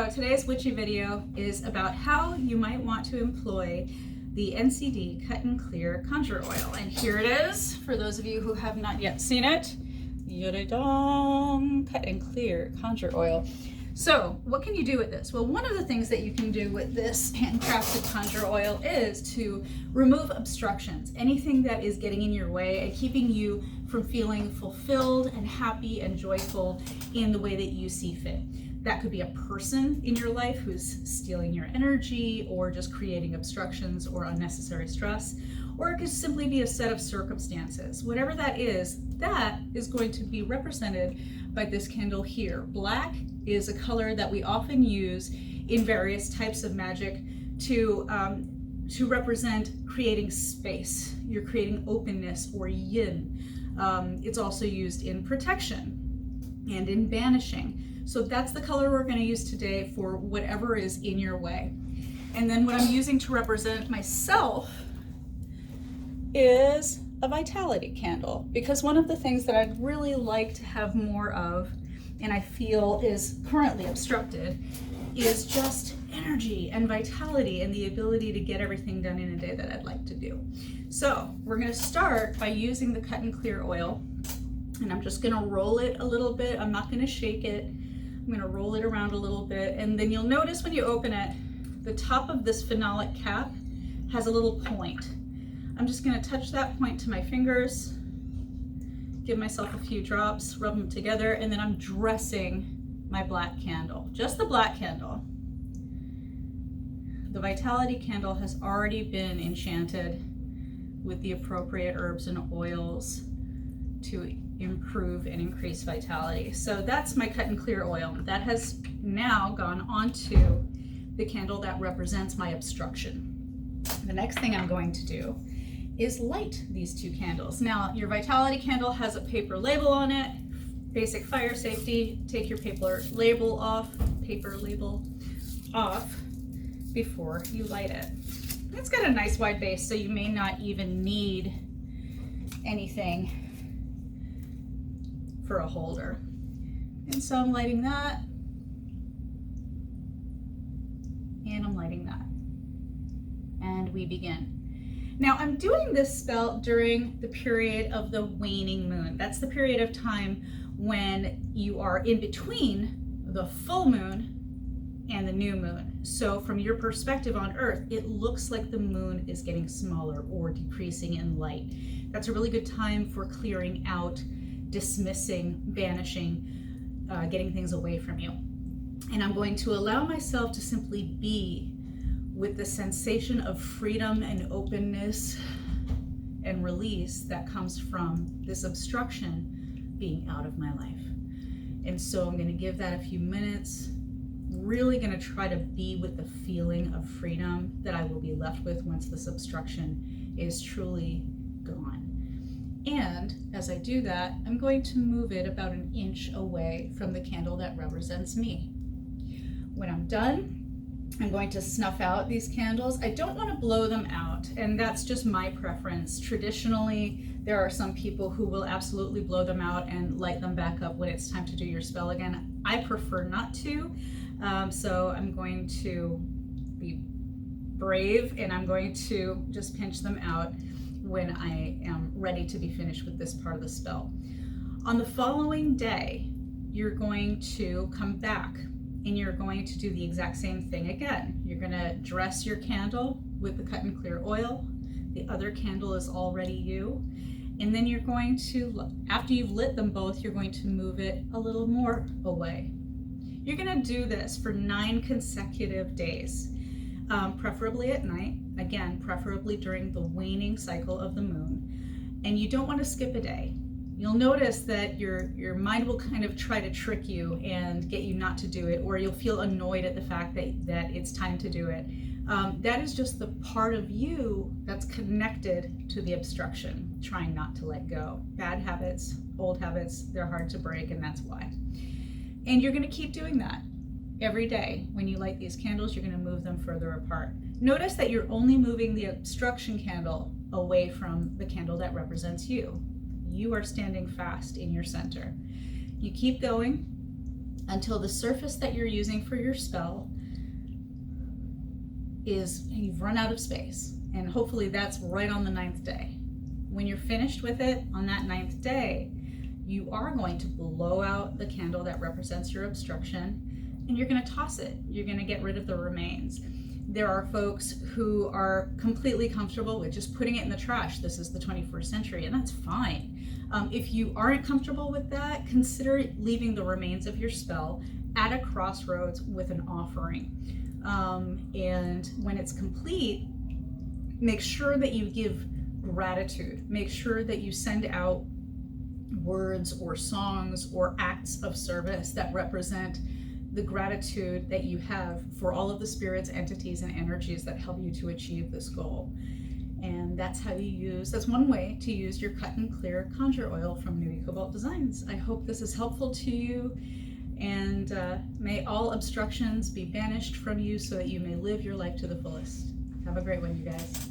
So today's witchy video is about how you might want to employ the NCD Cut and Clear Conjure Oil. And here it is, for those of you who have not yet seen it. Yada-dong, Cut and Clear Conjure Oil. So what can you do with this? Well, one of the things that you can do with this handcrafted conjure oil is to remove obstructions, anything that is getting in your way and keeping you from feeling fulfilled and happy and joyful in the way that you see fit. That could be a person in your life who's stealing your energy or just creating obstructions or unnecessary stress, or it could simply be a set of circumstances. Whatever that is going to be represented by this candle here. Black is a color that we often use in various types of magic to represent creating space. You're creating openness or yin. It's also used in protection and in banishing. So that's the color we're going to use today for whatever is in your way. And then what I'm using to represent myself is a vitality candle, because one of the things that I'd really like to have more of, and I feel is currently obstructed, is just energy and vitality and the ability to get everything done in a day that I'd like to do. So we're going to start by using the Cut and Clear oil, and I'm just going to roll it a little bit. I'm not going to shake it. I'm going to roll it around a little bit, and then you'll notice when you open it, the top of this phenolic cap has a little point. I'm just going to touch that point to my fingers, give myself a few drops, rub them together, and then I'm dressing my black candle, just the black candle. The vitality candle has already been enchanted with the appropriate herbs and oils to improve and increase vitality. So that's my Cut and Clear oil. That has now gone onto the candle that represents my obstruction. The next thing I'm going to do is light these two candles. Now, your vitality candle has a paper label on it. Basic fire safety, take your paper label off before you light it. It's got a nice wide base, so you may not even need anything for a holder. And so I'm lighting that, and I'm lighting that, and we begin. Now, I'm doing this spell during the period of the waning moon. That's the period of time when you are in between the full moon and the new moon. So from your perspective on Earth, it looks like the moon is getting smaller or decreasing in light. That's a really good time for clearing out, dismissing, banishing, getting things away from you. And I'm going to allow myself to simply be with the sensation of freedom and openness and release that comes from this obstruction being out of my life. And so I'm going to give that a few minutes, really going to try to be with the feeling of freedom that I will be left with once this obstruction is truly gone. And as I do that, I'm going to move it about an inch away from the candle that represents me. When I'm done, I'm going to snuff out these candles. I don't want to blow them out, and that's just my preference. Traditionally, there are some people who will absolutely blow them out and light them back up when it's time to do your spell again. I prefer not to, so I'm going to be brave, and I'm going to just pinch them out when I am ready to be finished with this part of the spell. On the following day, you're going to come back and you're going to do the exact same thing again. You're going to dress your candle with the Cut and Clear oil. The other candle is already you. And then you're going to, after you've lit them both, you're going to move it a little more away. You're going to do this for 9 consecutive days, preferably at night. Again, preferably during the waning cycle of the moon. And you don't want to skip a day. You'll notice that your mind will kind of try to trick you and get you not to do it, or you'll feel annoyed at the fact that it's time to do it. That is just the part of you that's connected to the obstruction, trying not to let go. Bad habits, old habits, they're hard to break, and that's why. And you're going to keep doing that every day. When you light these candles, you're going to move them further apart. Notice that you're only moving the obstruction candle away from the candle that represents you. You are standing fast in your center. You keep going until the surface that you're using for your spell is, you've run out of space. And hopefully that's right on the 9th day. When you're finished with it on that 9th day, you are going to blow out the candle that represents your obstruction, and you're going to toss it. You're going to get rid of the remains. There are folks who are completely comfortable with just putting it in the trash. This is the 21st century, and that's fine. If you aren't comfortable with that, consider leaving the remains of your spell at a crossroads with an offering. And when it's complete, make sure that you give gratitude. Make sure that you send out words or songs or acts of service that represent the gratitude that you have for all of the spirits, entities, and energies that help you to achieve this goal. And that's one way to use your Cut and Clear Conjure Oil from Nui Cobalt Designs. I hope this is helpful to you, and may all obstructions be banished from you so that you may live your life to the fullest. Have a great one, you guys.